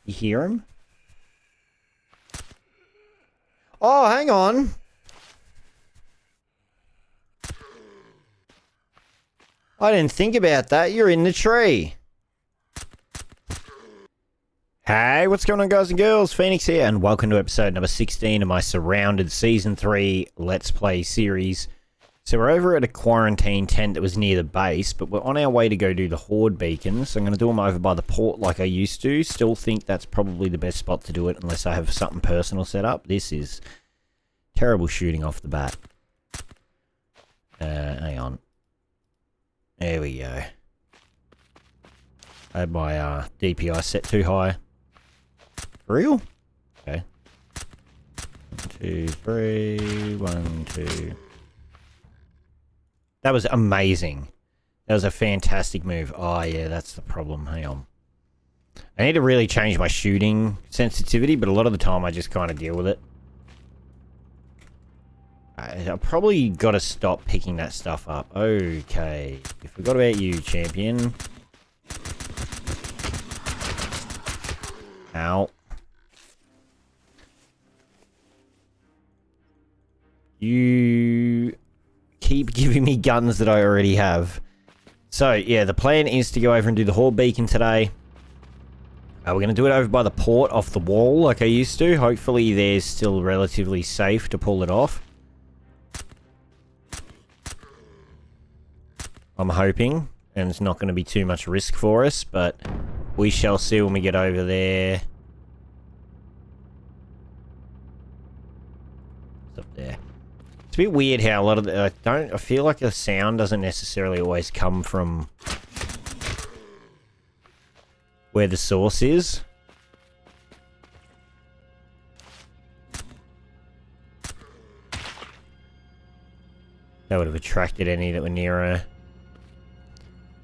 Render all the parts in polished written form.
You hear him? Oh, hang on. I didn't think about that. You're in the tree. Hey, what's going on, guys and girls? Phoenix here, and welcome to episode number 16 of my Surrounded Season 3 Let's Play series. So we're over at a quarantine tent that was near the base, but we're on our way to go do the Horde beacons. So I'm going to do them over by the port like I used to. Still think that's probably the best spot to do it unless I have something personal set up. This is terrible shooting off the bat. Hang on. There we go. I had my DPI set too high. For real? Okay. 1, 2, 3. 1, 2. That was amazing. That was a fantastic move. Oh yeah, that's the problem. Hang on. I need to really change my shooting sensitivity, but a lot of the time I just kind of deal with it. I probably got to stop picking that stuff up. Okay. I forgot about you, champion. Ow. You keep giving me guns that I already have. So, yeah, the plan is to go over and do the Horde beacon today. We're going to do it over by the port off the wall like I used to. Hopefully there's still relatively safe to pull it off. I'm hoping, and it's not going to be too much risk for us, but we shall see when we get over there. What's up there? It's a bit weird how a lot of the, I feel like the sound doesn't necessarily always come from where the source is. That would have attracted any that were nearer.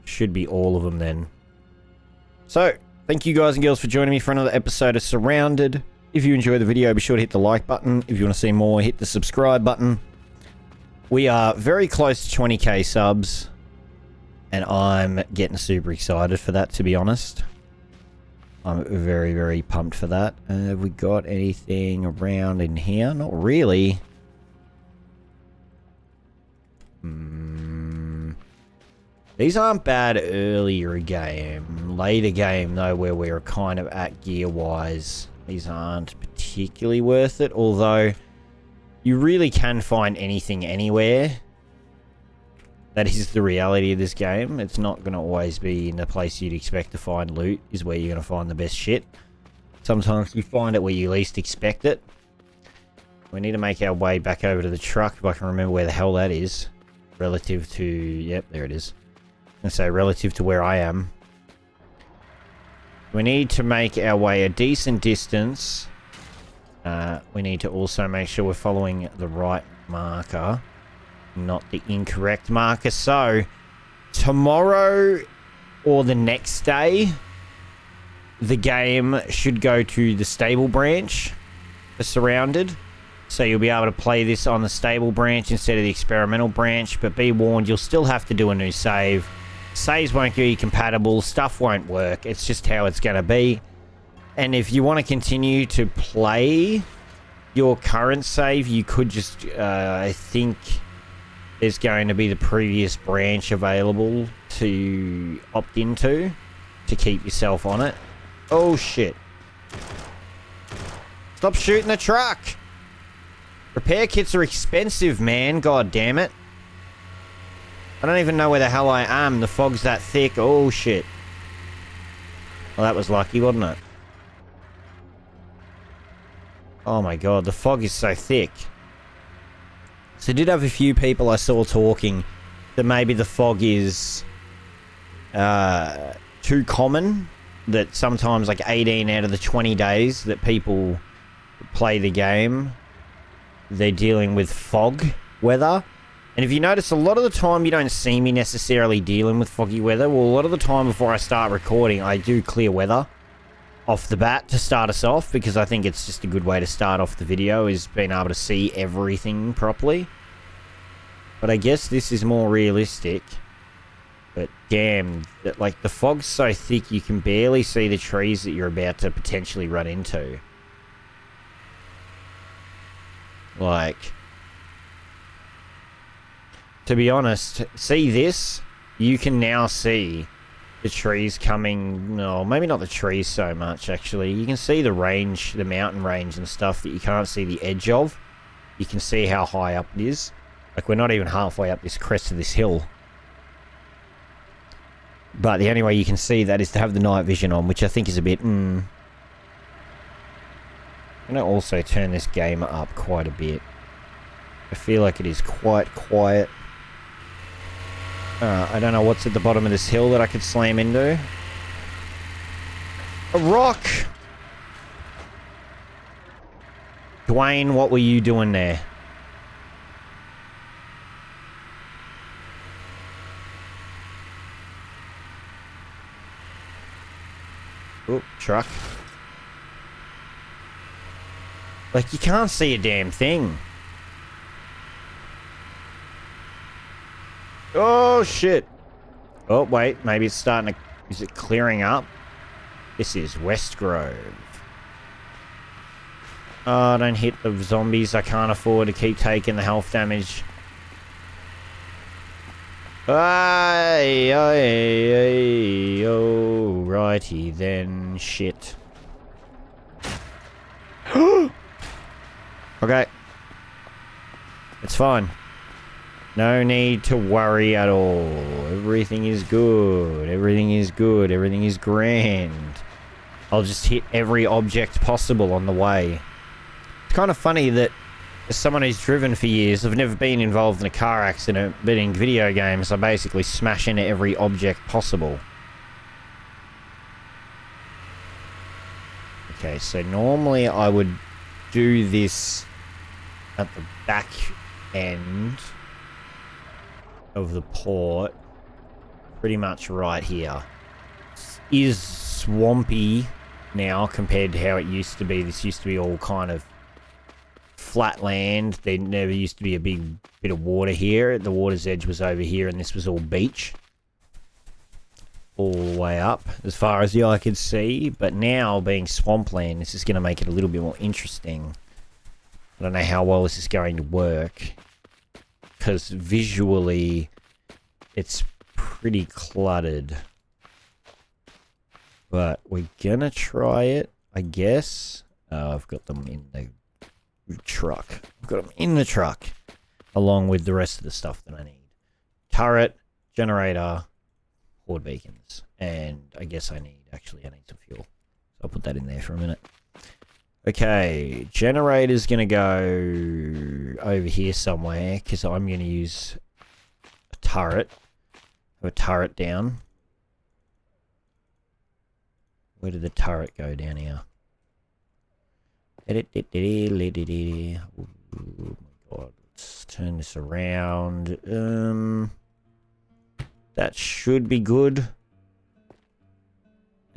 Should be all of them then. So, thank you guys and girls for joining me for another episode of Surrounded. If you enjoyed the video, be sure to hit the like button. If you want to see more, hit the subscribe button. We are very close to 20k subs, and I'm getting super excited for that, to be honest. I'm very, very pumped for that. Have we got anything around in here? Not really. These aren't bad earlier game. Later game, though, where we're kind of at gear-wise, these aren't particularly worth it, although you really can find anything anywhere. That is the reality of this game. It's not going to always be in the place you'd expect to find loot, is where you're going to find the best shit. Sometimes you find it where you least expect it. We need to make our way back over to the truck, if I can remember where the hell that is. Relative to... Yep, there it is. And so relative to where I am, we need to make our way a decent distance. We need to also make sure we're following the right marker, not the incorrect marker. So tomorrow or the next day, the game should go to the stable branch for Surrounded. So you'll be able to play this on the stable branch instead of the experimental branch, but be warned, you'll still have to do a new save. Saves won't be compatible, stuff won't work, it's just how it's going to be. And if you want to continue to play your current save, you could just, I think there's going to be the previous branch available to opt into to keep yourself on it. Oh shit. Stop shooting the truck! Repair kits are expensive, man, god damn it. I don't even know where the hell I am. The fog's that thick. Oh, shit. Well, that was lucky, wasn't it? Oh, my God. The fog is so thick. So, I did have a few people I saw talking that maybe the fog is too common. That sometimes, like, 18 out of the 20 days that people play the game, they're dealing with fog weather. And if you notice, a lot of the time you don't see me necessarily dealing with foggy weather. Well, a lot of the time before I start recording, I do clear weather off the bat to start us off, because I think it's just a good way to start off the video, is being able to see everything properly. But I guess this is more realistic. But damn, like the fog's so thick you can barely see the trees that you're about to potentially run into. Like, to be honest, see this? You can now see the trees coming. No, maybe not the trees so much, actually. You can see the range, the mountain range and stuff that you can't see the edge of. You can see how high up it is. Like, we're not even halfway up this crest of this hill. But the only way you can see that is to have the night vision on, which I think is a bit, I'm going to also turn this gamer up quite a bit. I feel like it is quite quiet. I don't know what's at the bottom of this hill that I could slam into. A rock! Dwayne, what were you doing there? Oh, truck. Like, you can't see a damn thing. Oh, shit. Oh, wait. Maybe it's starting to... Is it clearing up? This is West Grove. Oh, don't hit the zombies. I can't afford to keep taking the health damage. Aye, aye, aye, oh, righty then. Shit. Okay. It's fine. No need to worry at all. Everything is good. Everything is good. Everything is grand. I'll just hit every object possible on the way. It's kind of funny that as someone who's driven for years, I've never been involved in a car accident, but in video games, I basically smash into every object possible. Okay, so normally I would do this at the back end of the port, pretty much right here. Is swampy now compared to how it used to be. This used to be all kind of flat land. There never used to be a big bit of water here. The water's edge was over here and this was all beach. All the way up as far as the eye could see. But now being swampland, this is going to make it a little bit more interesting. I don't know how well this is going to work, because visually it's pretty cluttered. But we're going to try it, I guess. I've got them in the truck. I've got them in the truck, along with the rest of the stuff that I need. Turret, generator, Horde beacons, and I guess I need some fuel. So I'll put that in there for a minute. Okay, generator's going to go over here somewhere, because I'm going to use a turret. Have a turret down. Where did the turret go down here? Oh my god, let's turn this around. That should be good.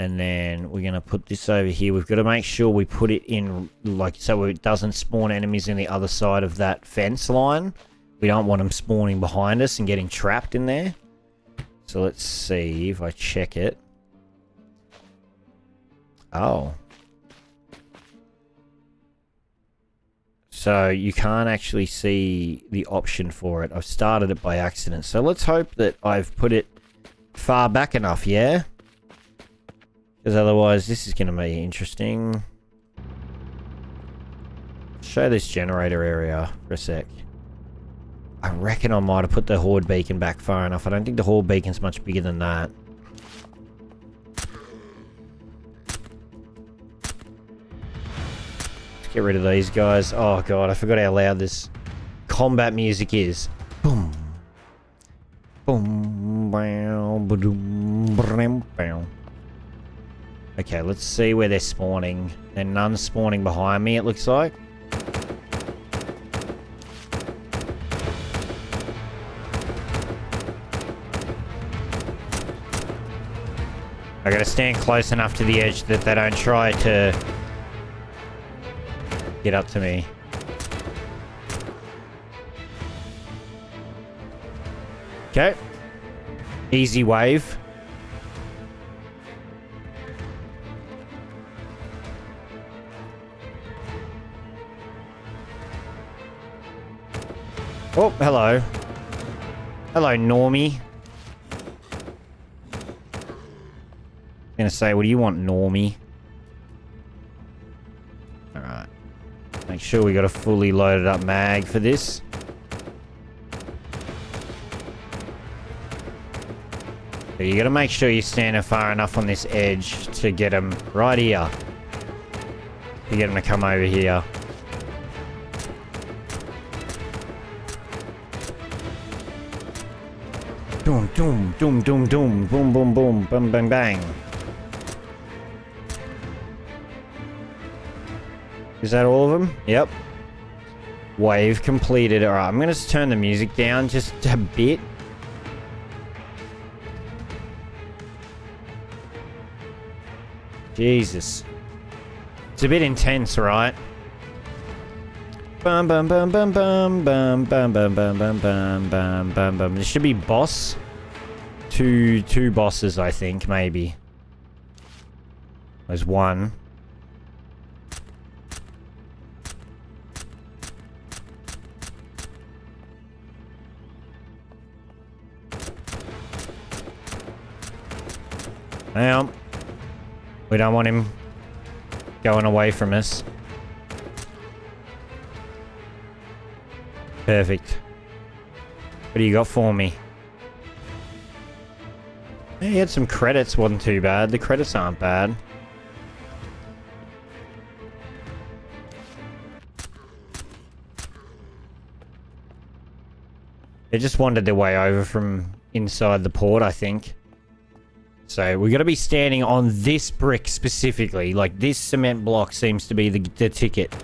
And then we're going to put this over here. We've got to make sure we put it in, like, so it doesn't spawn enemies in the other side of that fence line. We don't want them spawning behind us and getting trapped in there. So let's see if I check it. Oh. So you can't actually see the option for it. I've started it by accident. So let's hope that I've put it far back enough, yeah? Because otherwise this is going to be interesting. Show this generator area for a sec. I reckon I might have put the Horde beacon back far enough. I don't think the Horde beacon's much bigger than that. Let's get rid of these guys. Oh god, I forgot how loud this combat music is. Boom. Boom. Bow, ba-doom, bram, bow. Okay, let's see where they're spawning. They're none spawning behind me, it looks like. I gotta stand close enough to the edge that they don't try to get up to me. Okay. Easy wave. Oh, hello. Hello, Normie. Gonna say, what do you want, Normie? Alright. Make sure we got a fully loaded up mag for this. So you gotta make sure you're standing far enough on this edge to get them right here. To get them to come over here. Doom, doom, doom, doom, doom, boom, boom, boom, bang, bang, bang. Is that all of them? Yep. Wave completed. Alright, I'm gonna just turn the music down just a bit. Jesus. It's a bit intense, right? Bum bum bum bum bum bum bum bum bum bum bum bum bum bum. There should be boss. Two bosses, I think, maybe. There's one. Well, we don't want him going away from us. Perfect. What do you got for me? Yeah, he had some credits, wasn't too bad. The credits aren't bad. They just wandered their way over from inside the port, I think. So we got to be standing on this brick specifically. Like, this cement block seems to be the ticket.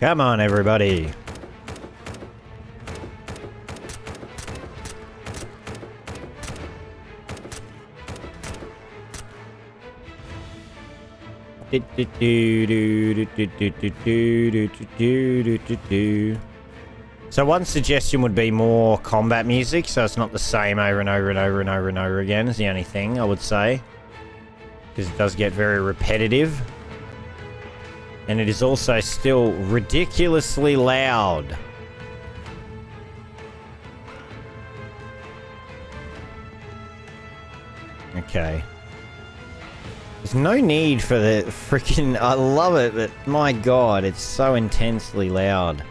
Come on, everybody. So one suggestion would be more combat music, so it's not the same over and over and over and over and over again is the only thing I would say. Because it does get very repetitive. And it is also still ridiculously loud. Okay. There's no need for the freaking... I love it, but my god, it's so intensely loud.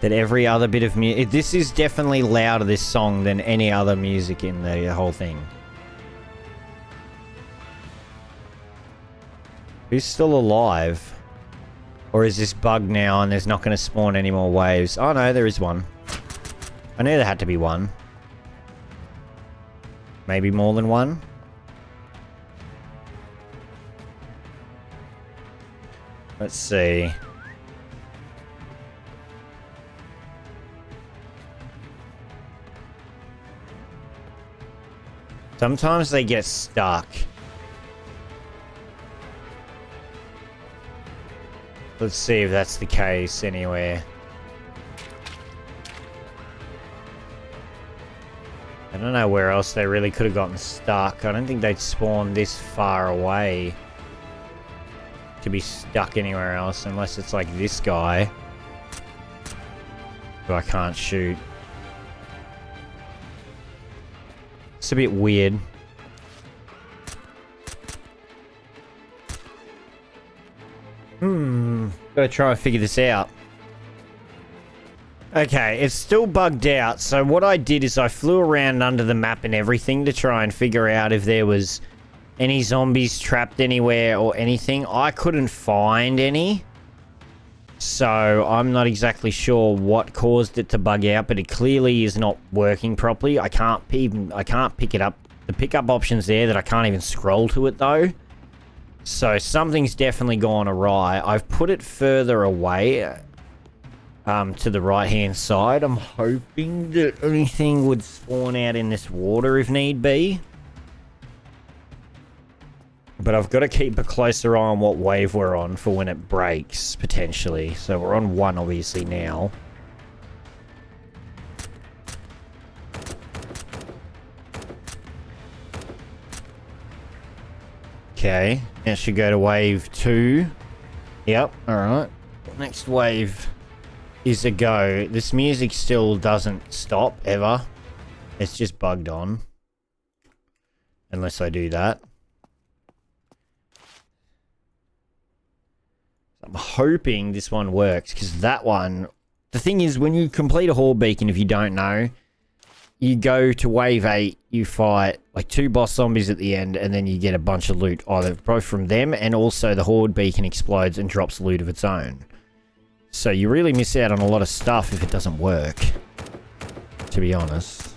That every other bit of music... This is definitely louder, this song, than any other music in the whole thing. Who's still alive? Or is this bugged now and there's not going to spawn any more waves? Oh no, there is one. I knew there had to be one. Maybe more than one? Let's see. Sometimes they get stuck. Let's see if that's the case anywhere. I don't know where else they really could have gotten stuck. I don't think they'd spawn this far away to be stuck anywhere else, unless it's like this guy who I can't shoot. It's a bit weird. Gotta try and figure this out. Okay, it's still bugged out, so what I did is I flew around under the map and everything to try and figure out if there was any zombies trapped anywhere or anything. I couldn't find any. So I'm not exactly sure what caused it to bug out, but it clearly is not working properly. I can't pick it up. The pickup option's there that I can't even scroll to it though. So something's definitely gone awry. I've put it further away to the right hand side. I'm hoping that anything would spawn out in this water if need be. But I've got to keep a closer eye on what wave we're on for when it breaks, potentially. So we're on 1, obviously, now. Okay, that should go to wave 2. Yep, alright. Next wave is a go. This music still doesn't stop, ever. It's just bugged on. Unless I do that. I'm hoping this one works, because that one... The thing is, when you complete a Horde beacon, if you don't know, you go to wave 8, you fight like 2 boss zombies at the end, and then you get a bunch of loot, either both from them, and also the Horde beacon explodes and drops loot of its own. So you really miss out on a lot of stuff if it doesn't work, to be honest.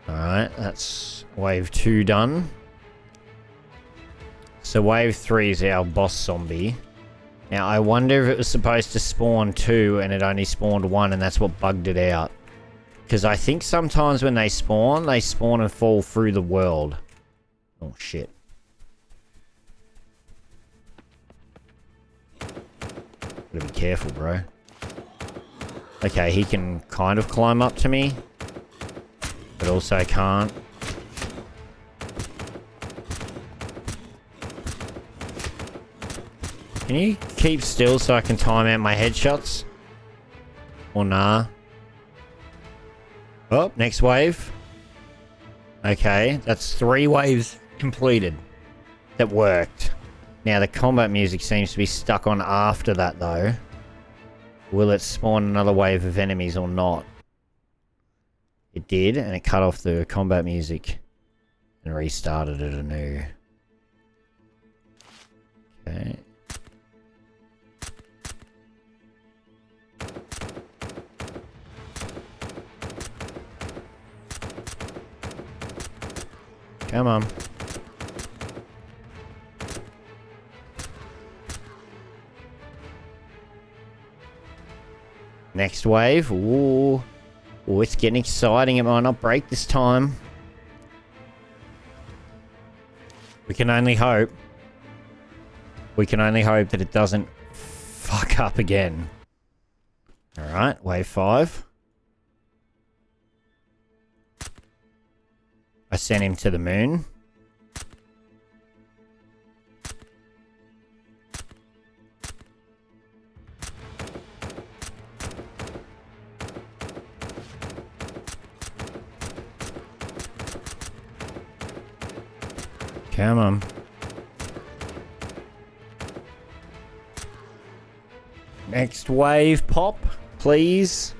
Alright, that's wave 2 done. So wave 3 is our boss zombie. Now I wonder if it was supposed to spawn 2 and it only spawned 1 and that's what bugged it out. Because I think sometimes when they spawn and fall through the world. Oh shit. Gotta be careful, bro. Okay, he can kind of climb up to me. But also can't. Can you keep still so I can time out my headshots? Or nah? Oh, next wave. Okay, that's 3 waves completed. That worked. Now the combat music seems to be stuck on after that though. Will it spawn another wave of enemies or not? It did, and it cut off the combat music. And restarted it anew. Okay. Come on. Next wave. Ooh. Ooh, it's getting exciting. It might not break this time. We can only hope. We can only hope that it doesn't fuck up again. Alright, wave 5. I sent him to the moon. Come on. Next wave pop, please.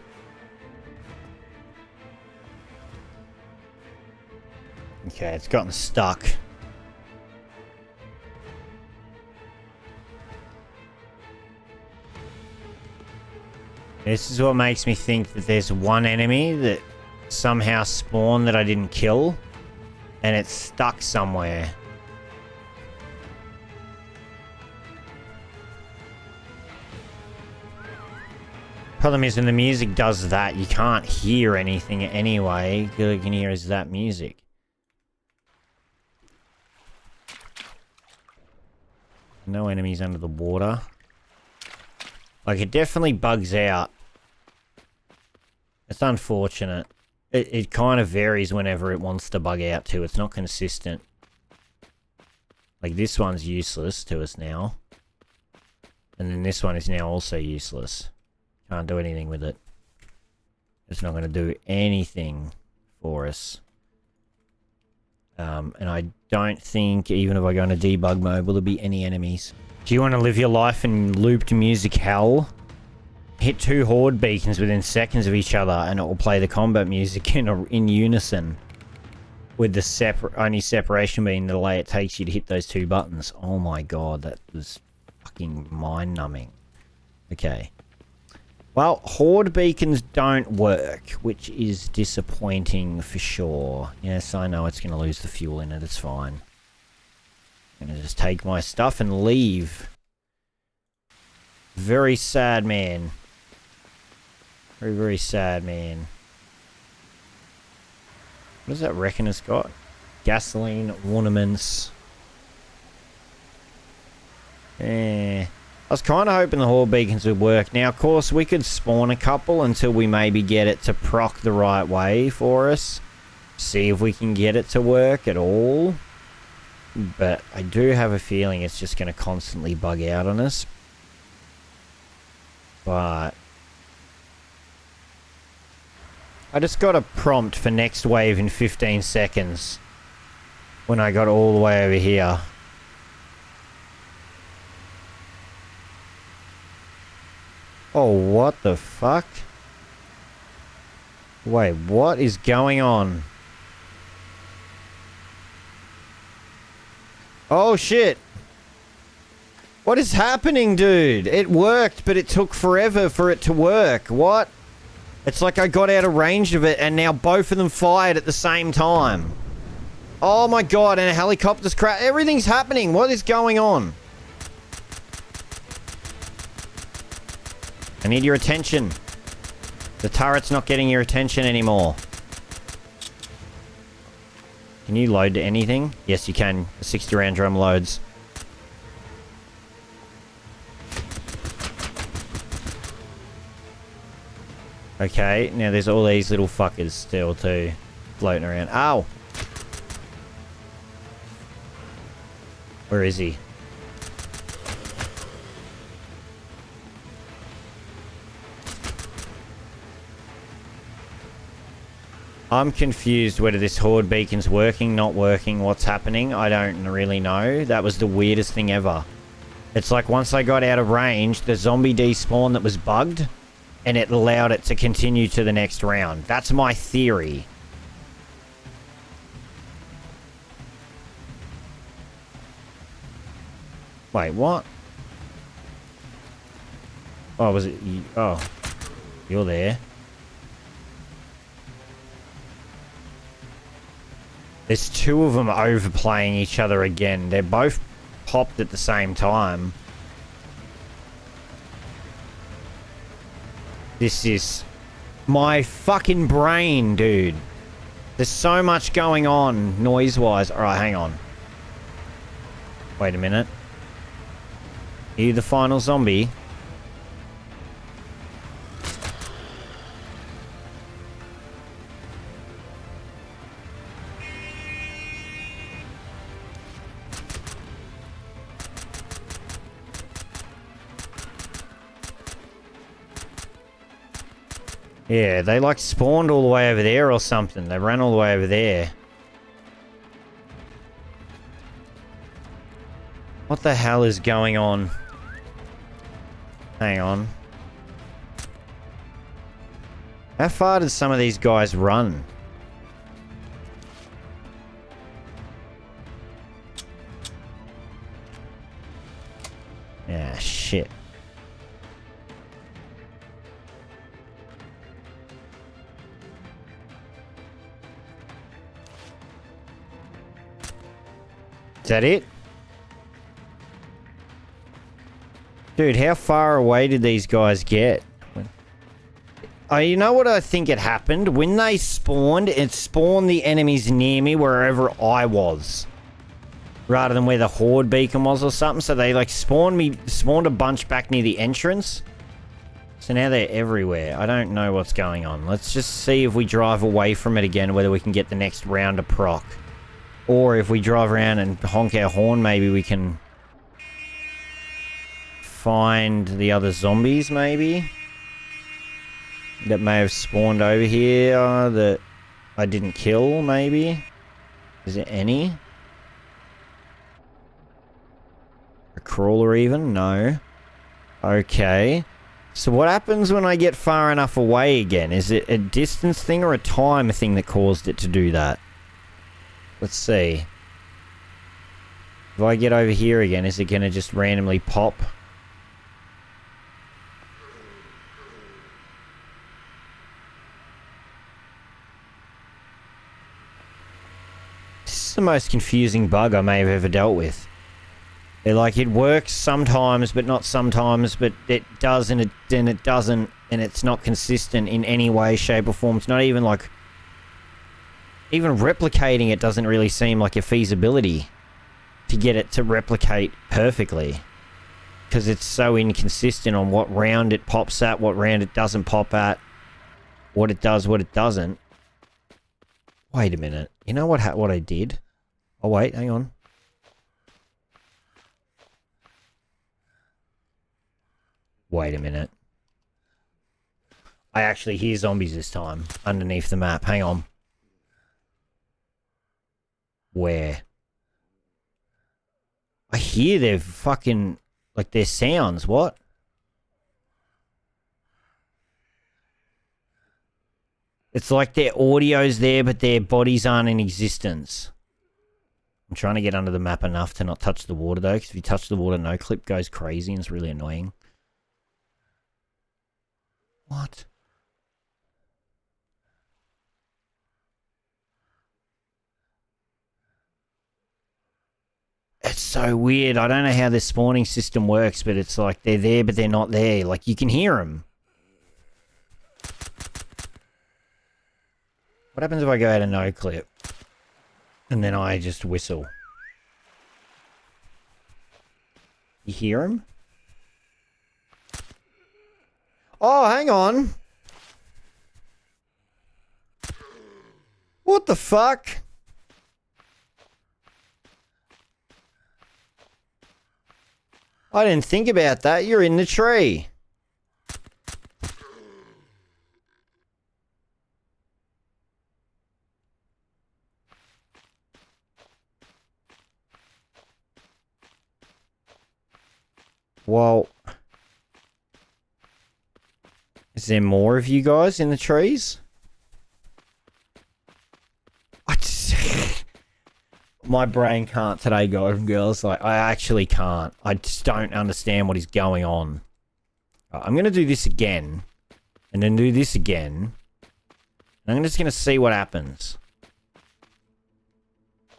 Okay, it's gotten stuck. This is what makes me think that there's one enemy that somehow spawned that I didn't kill, and it's stuck somewhere. Problem is when the music does that, you can't hear anything anyway. All you can hear is that music. No enemies under the water. Like, it definitely bugs out. It's unfortunate. It kind of varies whenever it wants to bug out too. It's not consistent. Like, this one's useless to us now. And then this one is now also useless. Can't do anything with it. It's not going to do anything for us. And I don't think, even if I go into debug mode, will there be any enemies. Do you want to live your life in looped music hell? Hit 2 Horde beacons within seconds of each other and it will play the combat music in unison. With the only separation being the delay it takes you to hit those 2 buttons. Oh my god, that was fucking mind-numbing. Okay. Well, Horde beacons don't work, which is disappointing for sure. Yes, I know it's going to lose the fuel in it, it's fine. I'm going to just take my stuff and leave. Very sad man. Very, very sad man. What does that reckoner's got? Gasoline, ornaments. I was kind of hoping the Horde beacons would work. Now, of course, we could spawn a couple until we maybe get it to proc the right way for us. See if we can get it to work at all. But I do have a feeling it's just going to constantly bug out on us. But I just got a prompt for next wave in 15 seconds when I got all the way over here. Oh, what the fuck? Wait, what is going on? Oh shit! What is happening, dude? It worked, but it took forever for it to work. What? It's like I got out of range of it and now both of them fired at the same time. Oh my god, and a helicopter's crashed. Everything's happening. What is going on? I need your attention. The turret's not getting your attention anymore. Can you load to anything? Yes, you can. The 60 round drum loads. Okay, now there's all these little fuckers still too floating around. Ow! Where is he? I'm confused whether this Horde beacon's working, not working, what's happening. I don't really know. That was the weirdest thing ever. It's like once I got out of range, the zombie despawned that was bugged, and it allowed it to continue to the next round. That's my theory. Wait, what? Oh, was it you? Oh, you're there. There's two of them overplaying each other again. They're both popped at the same time. This is my fucking brain, dude. There's so much going on noise-wise. Alright, hang on. Wait a minute. Are you the final zombie? Yeah, they like spawned all the way over there or something. They ran all the way over there. What the hell is going on? Hang on. How far did some of these guys run? Ah, shit. Is that it? Dude, how far away did these guys get? Oh, you know what I think it happened? When they spawned, it spawned the enemies near me wherever I was. Rather than where the Horde beacon was or something. So they like spawned a bunch back near the entrance. So now they're everywhere. I don't know what's going on. Let's just see if we drive away from it again, whether we can get the next round of proc. Or if we drive around and honk our horn, maybe we can find the other zombies, maybe? That may have spawned over here that I didn't kill, maybe? Is there any? A crawler even? No. Okay. So what happens when I get far enough away again? Is it a distance thing or a time thing that caused it to do that? Let's see. If I get over here again, is it going to just randomly pop? This is the most confusing bug I may have ever dealt with. They're like, it works sometimes, but not sometimes, but it does and it doesn't, and it's not consistent in any way, shape, or form. It's not even like... Even replicating it doesn't really seem like a feasibility to get it to replicate perfectly. Because it's so inconsistent on what round it pops at, what round it doesn't pop at, what it does, what it doesn't. Wait a minute. You know what I did? Oh, wait, hang on. Wait a minute. I actually hear zombies this time, underneath the map. Hang on. Where? I hear their fucking... like, their sounds. What? It's like their audio's there, but their bodies aren't in existence. I'm trying to get under the map enough to not touch the water, though, because if you touch the water, no clip goes crazy, and it's really annoying. What? It's so weird. I don't know how this spawning system works, but it's like they're there, but they're not there. Like, you can hear them. What happens if I go out of no clip? And then I just whistle. You hear him? Oh, hang on. What the fuck? I didn't think about that. You're in the tree. Well, is there more of you guys in the trees? My brain can't today, guys and girls. Like, I actually can't. I just don't understand what is going on. I'm going to do this again. And then do this again. And I'm just going to see what happens.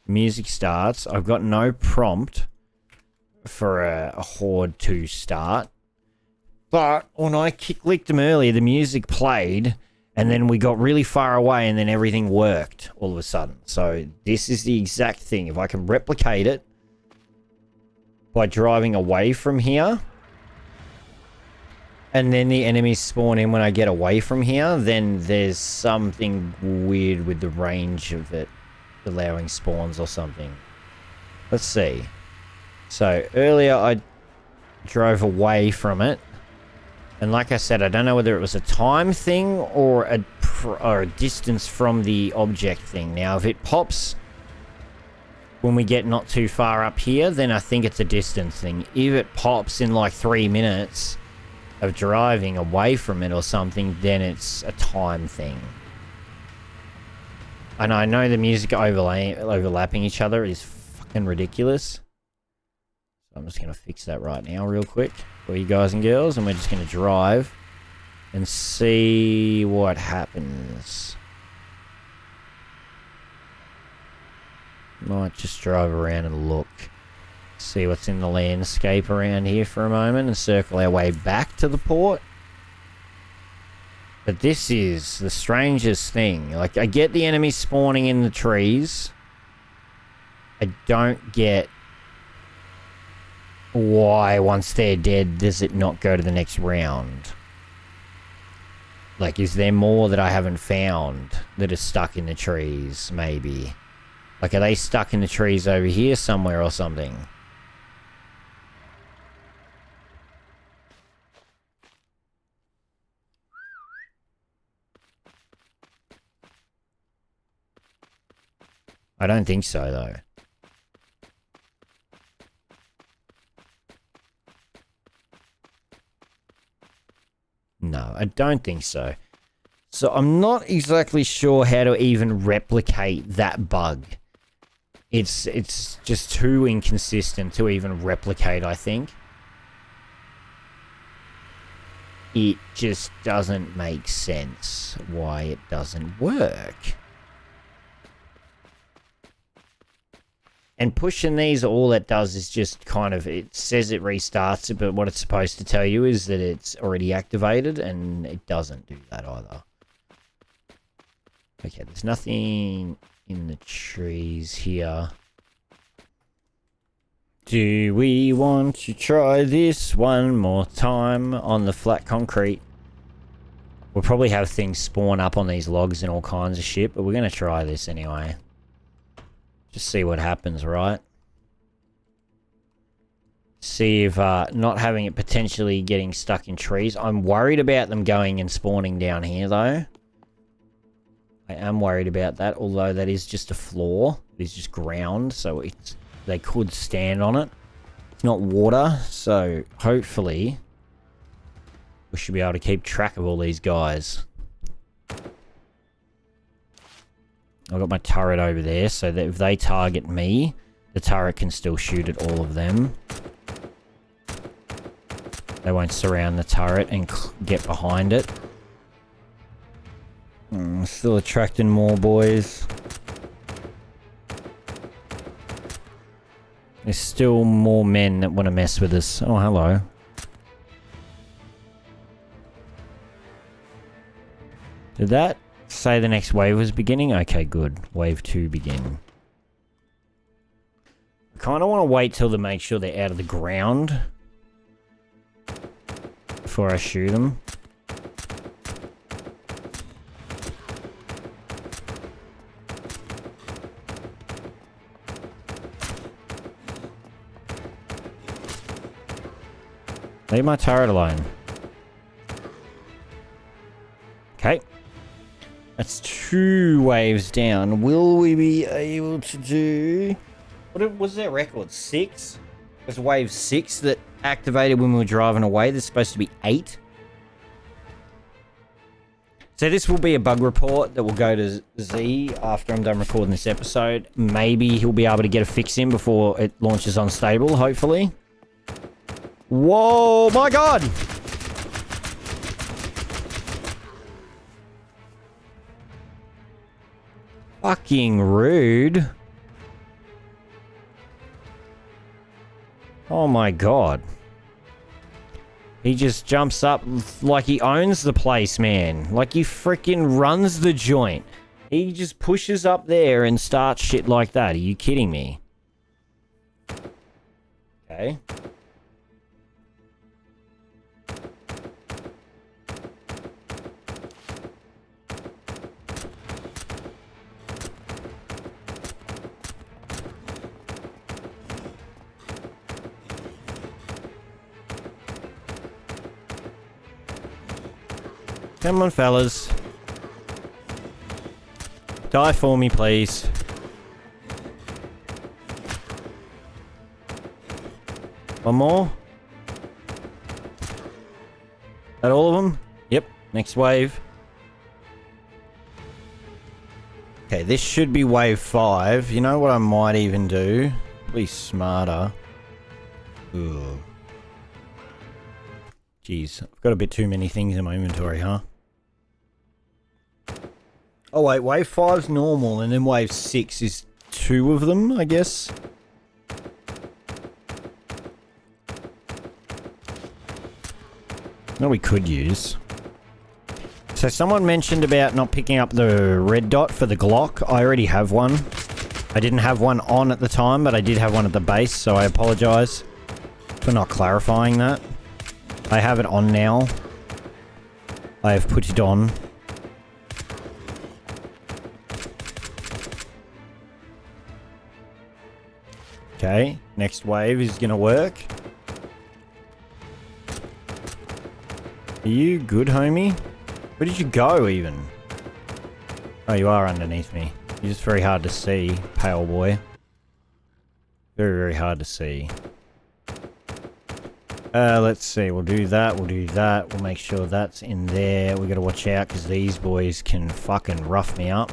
Music starts. I've got no prompt for a Horde to start. But when I clicked them earlier, the music played. And then we got really far away and then everything worked all of a sudden. So this is the exact thing. If I can replicate it by driving away from here, and then the enemies spawn in when I get away from here, then there's something weird with the range of it allowing spawns or something. Let's see. So earlier I drove away from it. And like I said, I don't know whether it was a time thing or a distance from the object thing. Now, if it pops when we get not too far up here, then I think it's a distance thing. If it pops in like 3 minutes of driving away from it or something, then it's a time thing. And I know the music overlapping each other is fucking ridiculous. I'm just going to fix that right now real quick for you guys and girls, and we're just going to drive and see what happens. Might just drive around and look. See what's in the landscape around here for a moment and circle our way back to the port. But this is the strangest thing. Like, I get the enemies spawning in the trees. I don't get why, once they're dead, does it not go to the next round? Like, is there more that I haven't found that are stuck in the trees, maybe? Like, are they stuck in the trees over here somewhere or something? I don't think so, though. No, I don't think so. So I'm not exactly sure how to even replicate that bug. It's just too inconsistent to even replicate, I think. It just doesn't make sense why it doesn't work. And pushing these, all it does is just kind of, it says it restarts it, but what it's supposed to tell you is that it's already activated, and it doesn't do that either. Okay, there's nothing in the trees here. Do we want to try this one more time on the flat concrete? We'll probably have things spawn up on these logs and all kinds of shit, but we're going to try this anyway. Just see what happens, right? See if not having it potentially getting stuck in trees. I'm worried about them going and spawning down here, though. I am worried about that, although that is just a floor. It is just ground, so they could stand on it. It's not water, so hopefully we should be able to keep track of all these guys. I've got my turret over there, so that if they target me, the turret can still shoot at all of them. They won't surround the turret and get behind it. Still attracting more boys. There's still more men that want to mess with us. Oh, hello. Did that say the next wave was beginning? Okay, good. Wave 2 begin. I kind of want to wait till they make sure they're out of the ground before I shoot them. Leave my turret alone. Okay. That's 2 waves down. Will we be able to do... What was their record? 6? It was wave 6 that activated when we were driving away. There's supposed to be 8. So this will be a bug report that will go to Z after I'm done recording this episode. Maybe he'll be able to get a fix in before it launches unstable, hopefully. Whoa, my God! Fucking rude. Oh my God. He just jumps up like he owns the place, man. Like he freaking runs the joint. He just pushes up there and starts shit like that. Are you kidding me? Okay. Come on, fellas. Die for me, please. One more. That all of them? Yep. Next wave. Okay, this should be wave 5. You know what I might even do? Be smarter. Ugh. Jeez, I've got a bit too many things in my inventory, huh? Oh wait, wave 5's normal, and then wave 6 is 2 of them, I guess? No, we could use. So someone mentioned about not picking up the red dot for the Glock. I already have one. I didn't have one on at the time, but I did have one at the base, so I apologize for not clarifying that. I have it on now. I have put it on. Okay, next wave is gonna work. Are you good, homie? Where did you go, even? Oh, you are underneath me. You're just very hard to see, pale boy. Very, very hard to see. Let's see. We'll do that. We'll do that. We'll make sure that's in there. We gotta watch out because these boys can fucking rough me up.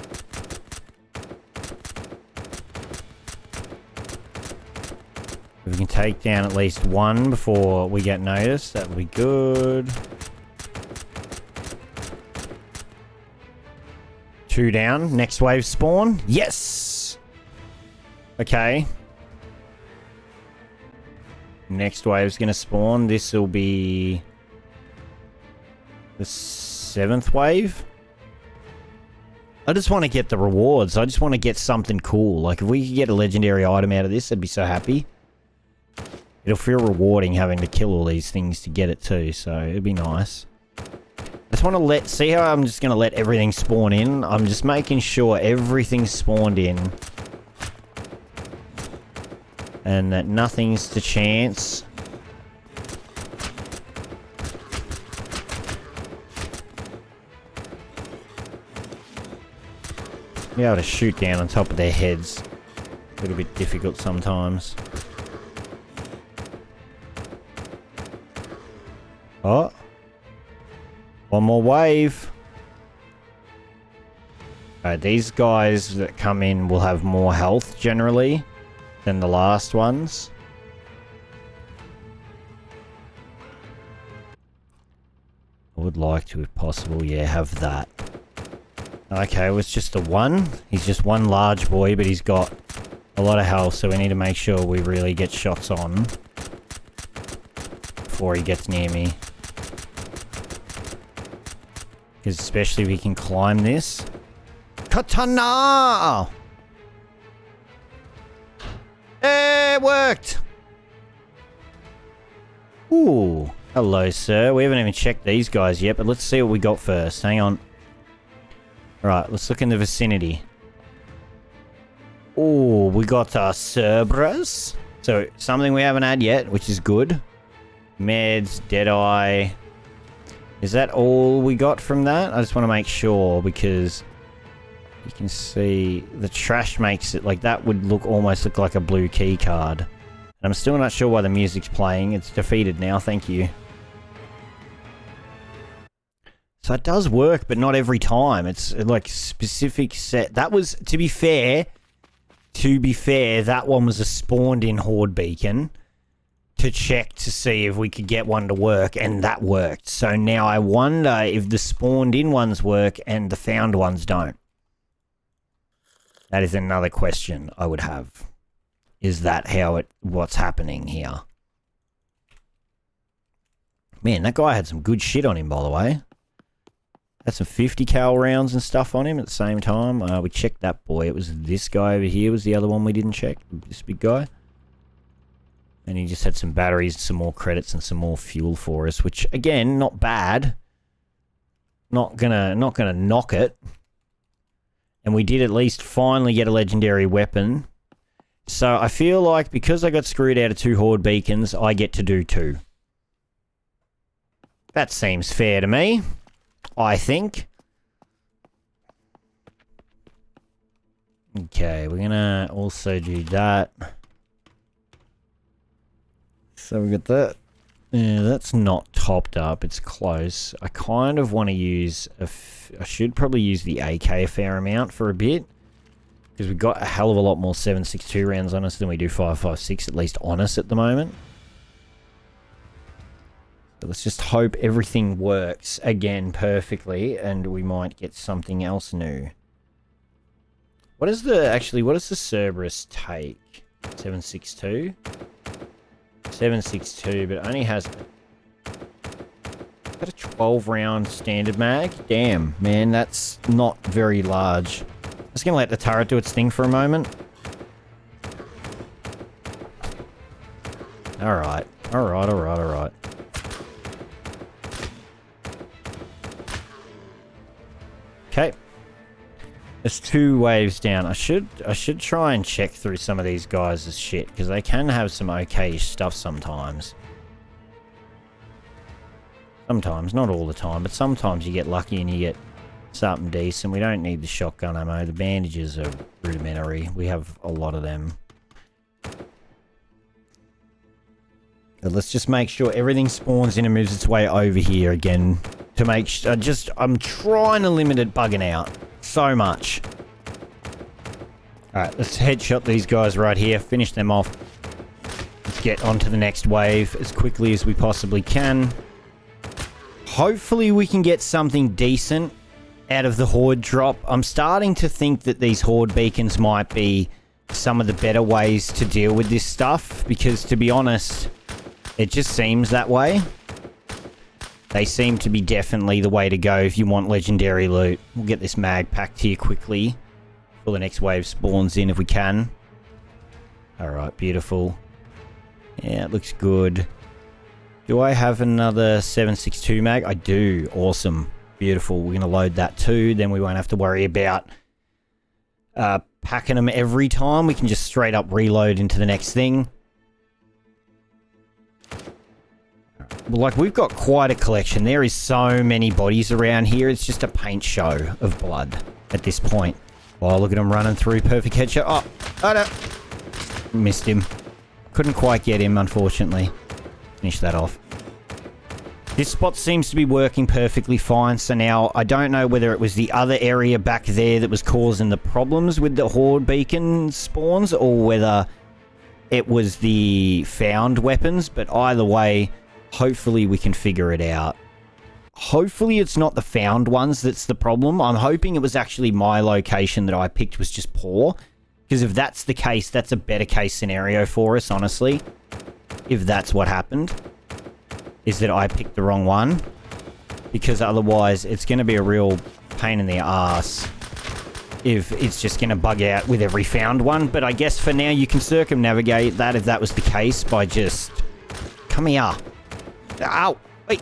If we can take down at least one before we get noticed, that would be good. 2 down. Next wave spawn. Yes! Okay. Next wave's gonna spawn. This will be the 7th wave. I just want to get the rewards. I just want to get something cool. Like, if we could get a legendary item out of this, I'd be so happy. It'll feel rewarding having to kill all these things to get it too, so it'd be nice. I just want to see how I'm just going to let everything spawn in. I'm just making sure everything's spawned in. And that nothing's to chance. Be able to shoot down on top of their heads. A little bit difficult sometimes. Oh. One more wave. These guys that come in will have more health generally than the last ones. I would like to, if possible, yeah, have that. Okay, it was just the one. He's just one large boy, but he's got a lot of health, so we need to make sure we really get shots on before he gets near me. Because especially if we can climb this. Katana! It worked! Ooh, hello, sir. We haven't even checked these guys yet, but let's see what we got first. Hang on. Right, let's look in the vicinity. Oh, we got Cerberus. So, something we haven't had yet, which is good. Meds, Deadeye. Is that all we got from that? I just want to make sure, because you can see the trash makes it like that would almost look like a blue key card. And I'm still not sure why the music's playing. It's defeated now, thank you. So it does work, but not every time. It's like specific set. That was, to be fair, that one was a spawned-in Horde beacon to check to see if we could get one to work, and that worked. So now I wonder if the spawned-in ones work and the found ones don't. That is another question I would have. Is that what's happening here? Man, that guy had some good shit on him, by the way. Had some 50 cal rounds and stuff on him at the same time. We checked that boy. It was this guy over here was the other one we didn't check. This big guy. And he just had some batteries, some more credits, and some more fuel for us. Which, again, not bad. Not gonna knock it. And we did at least finally get a legendary weapon. So I feel like because I got screwed out of 2 Horde beacons, I get to do 2. That seems fair to me. I think. Okay, we're gonna also do that. So we got that. Yeah, that's not topped up. It's close. I kind of want to use I should probably use the AK a fair amount for a bit. Because we've got a hell of a lot more 7.62 rounds on us than we do 5.56, at least on us at the moment. So let's just hope everything works again perfectly, and we might get something else new. What does the Cerberus take? 7.62? 7.62, but it only has got a 12 round standard mag. Damn, man, that's not very large. I'm just gonna let the turret do its thing for a moment. Alright. Okay. There's 2 waves down. I should try and check through some of these guys' shit, because they can have some okay stuff sometimes. Sometimes, not all the time, but sometimes you get lucky and you get something decent. We don't need the shotgun ammo. The bandages are rudimentary. We have a lot of them. But let's just make sure everything spawns in and moves its way over here again. To make sure, I'm trying to limit it bugging out so much. Alright, let's headshot these guys right here, finish them off. Let's get onto the next wave as quickly as we possibly can. Hopefully we can get something decent out of the Horde drop. I'm starting to think that these Horde beacons might be some of the better ways to deal with this stuff, because to be honest, it just seems that way. They seem to be definitely the way to go if you want legendary loot. We'll get this mag packed here quickly before the next wave spawns in if we can. Alright, beautiful. Yeah, it looks good. Do I have another 7.62 mag? I do. Awesome. Beautiful. We're going to load that too. Then we won't have to worry about packing them every time. We can just straight up reload into the next thing. Well, like, we've got quite a collection. There is so many bodies around here. It's just a paint show of blood at this point. Oh, look at him running through. Perfect headshot. Oh, no. Missed him. Couldn't quite get him, unfortunately. Finish that off. This spot seems to be working perfectly fine. So now, I don't know whether it was the other area back there that was causing the problems with the Horde beacon spawns, or whether it was the found weapons. But either way, hopefully we can figure it out. Hopefully it's not the found ones that's the problem. I'm hoping it was actually my location that I picked was just poor. Because if that's the case, that's a better case scenario for us, honestly. If that's what happened. Is that I picked the wrong one. Because otherwise, it's going to be a real pain in the ass. If it's just going to bug out with every found one. But I guess for now, you can circumnavigate that if that was the case by just... Come here. Ow! Wait!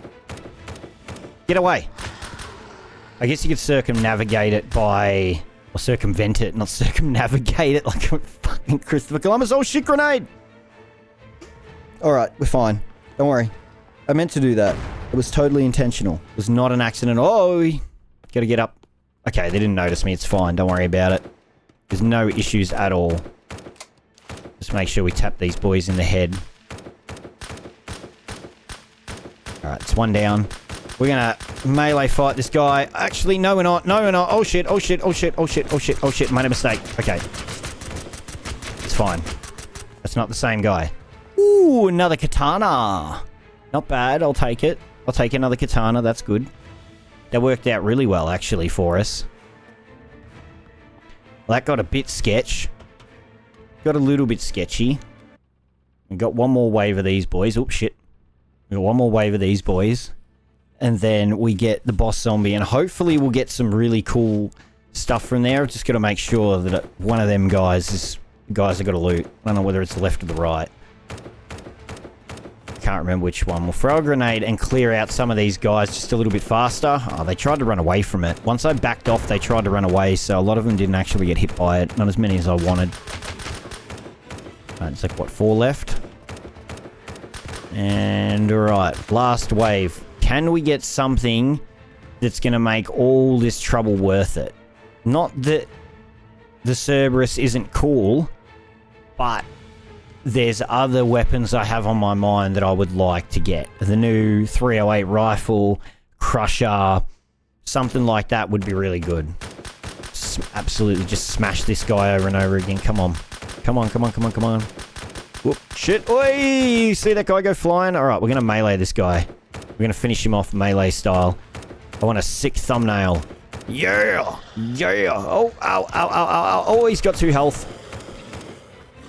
Get away! I guess you could circumnavigate it by... Or circumvent it, not circumnavigate it like a fucking Christopher Columbus. Oh shit, grenade! Alright, we're fine. Don't worry. I meant to do that. It was totally intentional. It was not an accident. Oh! Gotta get up. Okay, they didn't notice me. It's fine. Don't worry about it. There's no issues at all. Just make sure we tap these boys in the head. Alright, it's one down. We're gonna melee fight this guy. Actually, no we're not. No we're not. Oh shit, oh shit, oh shit, oh shit, oh shit, oh shit. Made a mistake. Okay. It's fine. That's not the same guy. Ooh, another katana. Not bad. I'll take it. I'll take another katana. That's good. That worked out really well, actually, for us. Well, that got a bit sketch. Got a little bit sketchy. We got one more wave of these boys. Oops, shit. We got one more wave of these boys. And then we get the boss zombie. And hopefully we'll get some really cool stuff from there. I've just got to make sure that one of them guys is... Guys I got to loot. I don't know whether it's the left or the right. Can't remember which one. We'll throw a grenade and clear out some of these guys just a little bit faster. Oh, they tried to run away from it. Once I backed off, they tried to run away. So a lot of them didn't actually get hit by it. Not as many as I wanted. It's like, what, 4 left? And, alright. Last wave. Can we get something that's going to make all this trouble worth it? Not that the Cerberus isn't cool, but there's other weapons I have on my mind that I would like to get. The new 308 rifle, Crusher, something like that would be really good. Absolutely just smash this guy over and over again. Come on. Come on, come on, come on, come on. Whoop, shit. Oi! See that guy go flying? Alright, we're going to melee this guy. We're going to finish him off melee style. I want a sick thumbnail. Yeah! Yeah! Oh, ow, ow, ow, ow, ow. Oh, he's got 2 health.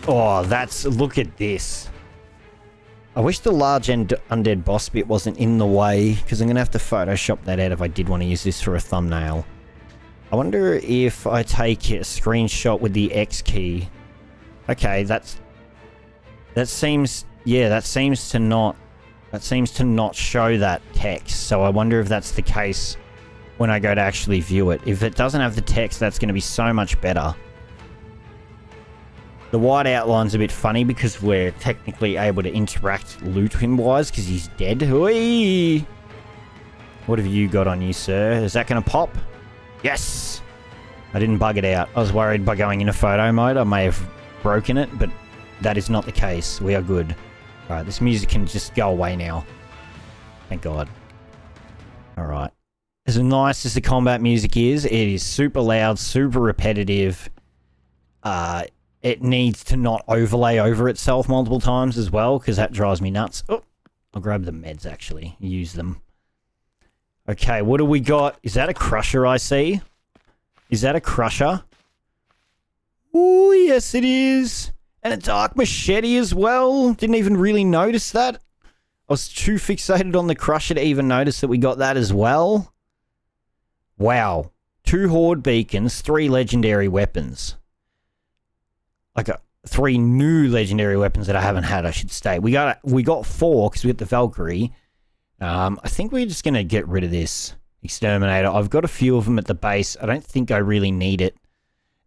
Oh, that's... Look at this. I wish the large undead boss bit wasn't in the way, because I'm going to have to Photoshop that out if I did want to use this for a thumbnail. I wonder if I take a screenshot with the X key. Okay, that seems... Yeah, that seems to not show that text. So I wonder if that's the case when I go to actually view it. If it doesn't have the text, that's going to be so much better. The white outline's a bit funny because we're technically able to interact loot him-wise because he's dead. Oi! What have you got on you, sir? Is that going to pop? Yes! I didn't bug it out. I was worried by going into photo mode. I may have broken it, but that is not the case. We are good. Alright, this music can just go away now. Thank God. Alright. As nice as the combat music is, it is super loud, super repetitive. It needs to not overlay over itself multiple times as well, because that drives me nuts. Oh, I'll grab the meds, actually. Use them. Okay, what do we got? Is that a crusher I see? Is that a crusher? Oh, yes it is. And a dark machete as well. Didn't even really notice that. I was too fixated on the crusher to even notice that we got that as well. Wow. 2 Horde beacons, 3 legendary weapons. Like 3 new legendary weapons that I haven't had, I should say. We got 4 because we got the Valkyrie. I think we're just going to get rid of this. exterminator. I've got a few of them at the base. I don't think I really need it.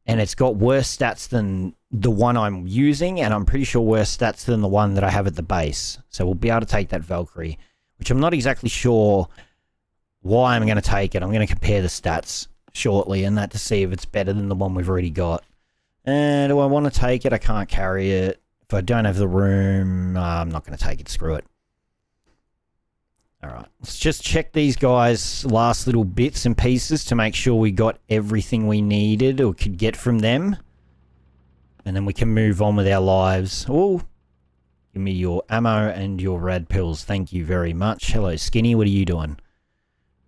And it's got worse stats than the one I'm using, and I'm pretty sure worse stats than the one that I have at the base. So we'll be able to take that Valkyrie, which I'm not exactly sure why I'm going to take it. I'm going to compare the stats shortly and that to see if it's better than the one we've already got. And do I want to take it? I can't carry it. If I don't have the room, I'm not going to take it. Screw it. Alright, let's just check these guys' last little bits and pieces to make sure we got everything we needed or could get from them. And then we can move on with our lives. Oh, give me your ammo and your rad pills. Thank you very much. Hello, Skinny. What are you doing?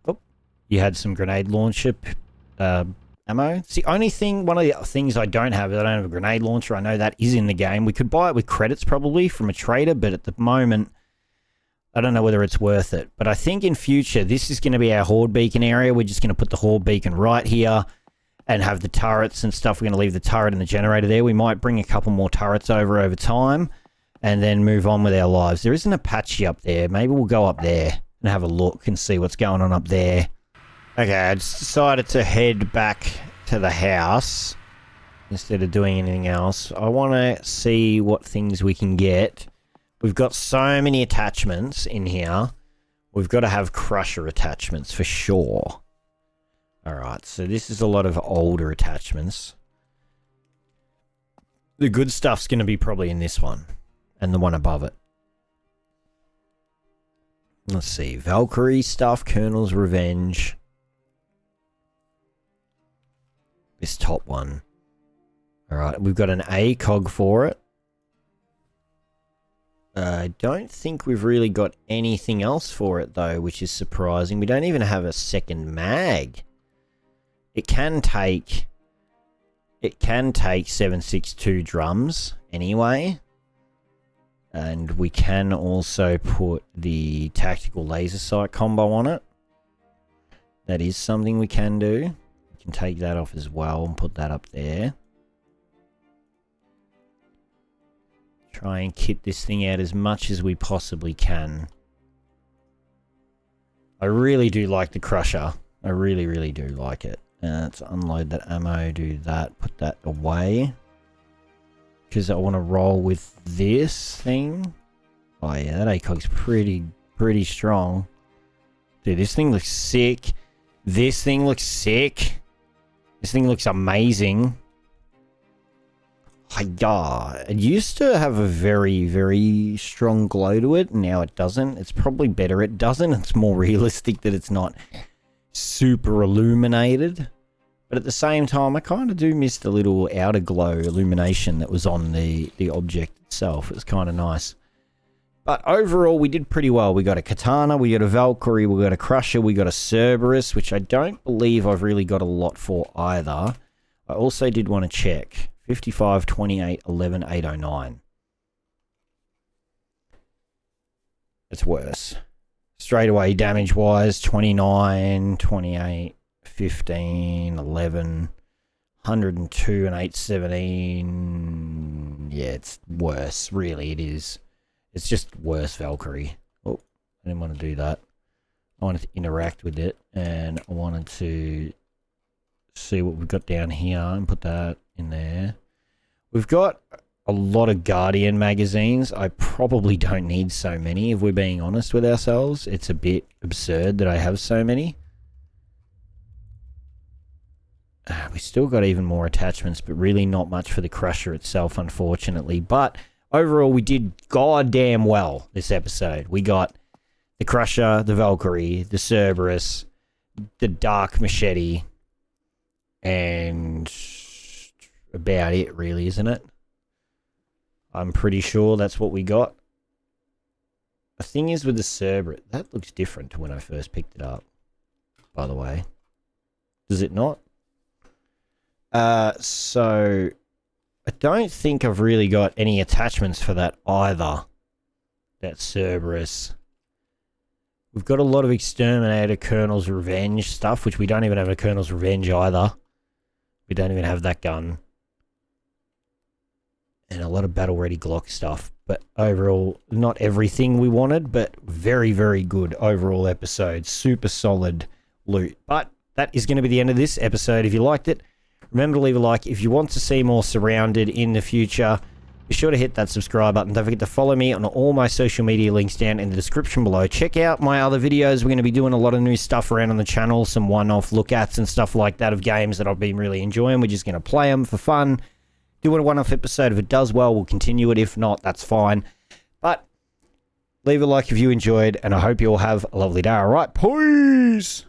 Oh, you had some grenade launcher ammo. It's the only thing, one of the things I don't have. I don't have a grenade launcher. I know that is in the game. We could buy it with credits probably from a trader, but at the moment, I don't know whether it's worth it. But I think in future, this is going to be our Horde beacon area. We're just going to put the Horde beacon right here and have the turrets and stuff. We're going to leave the turret and the generator there. We might bring a couple more turrets over time and then move on with our lives. There is an Apache up there. Maybe we'll go up there and have a look and see what's going on up there. Okay, I just decided to head back to the house instead of doing anything else. I want to see what things we can get. We've got so many attachments in here. We've got to have crusher attachments for sure. Alright, so this is a lot of older attachments. The good stuff's going to be probably in this one. And the one above it. Let's see. Valkyrie stuff, Colonel's Revenge. This top one. Alright, we've got an ACOG for it. I don't think we've really got anything else for it though, which is surprising. We don't even have a second mag. It can take 7.62 drums anyway. And we can also put the tactical laser sight combo on it. That is something we can do. We can take that off as well and put that up there. Try and kit this thing out as much as we possibly can. I really do like the crusher. I really, really do like it. Let's unload that ammo, do that, put that away. Because I want to roll with this thing. Oh yeah, that ACOG's pretty strong. Dude, this thing looks sick. This thing looks sick. This thing looks amazing. It used to have a very, very strong glow to it. Now it doesn't. It's probably better it doesn't. It's more realistic that it's not super illuminated. But at the same time, I kind of do miss the little outer glow illumination that was on the object itself. It was kind of nice. But overall, we did pretty well. We got a Katana, we got a Valkyrie, we got a Crusher, we got a Cerberus, which I don't believe I've really got a lot for either. I also did want to check. 55, 28, 11, 809. It's worse. Straight away, damage-wise, 29, 28, 15, 11, 102 and 817. Yeah, it's worse. Really, it is. It's just worse, Valkyrie. Oh, I didn't want to do that. I wanted to interact with it, and I wanted to see what we've got down here and put that in there. We've got a lot of Guardian magazines. I probably don't need so many, if we're being honest with ourselves. It's a bit absurd that I have so many. We still got even more attachments, but really not much for the Crusher itself, unfortunately. But overall, we did goddamn well this episode. We got the Crusher, the Valkyrie, the Cerberus, the Dark Machete, and about it, really, isn't it? I'm pretty sure that's what we got. The thing is with the Cerberus, that looks different to when I first picked it up, by the way. Does it not? So I don't think I've really got any attachments for that either. That Cerberus. We've got a lot of Exterminator, Colonel's Revenge stuff, which we don't even have a Colonel's Revenge either. We don't even have that gun. And a lot of battle-ready Glock stuff. But overall, not everything we wanted, but very, very good overall episode. Super solid. loot. But that is going to be the end of this episode. If you liked it, remember to leave a like. If you want to see more Surrounded in the future, be sure to hit that subscribe button. Don't forget to follow me on all my social media links down in the description below. Check out my other videos. We're going to be doing a lot of new stuff around on the channel, some one-off look-ats and stuff like that of games that I've been really enjoying. We're just going to play them for fun. Do a one-off episode. If it does well, we'll continue it. If not, that's fine. But leave a like if you enjoyed, and I hope you all have a lovely day. All right, peace!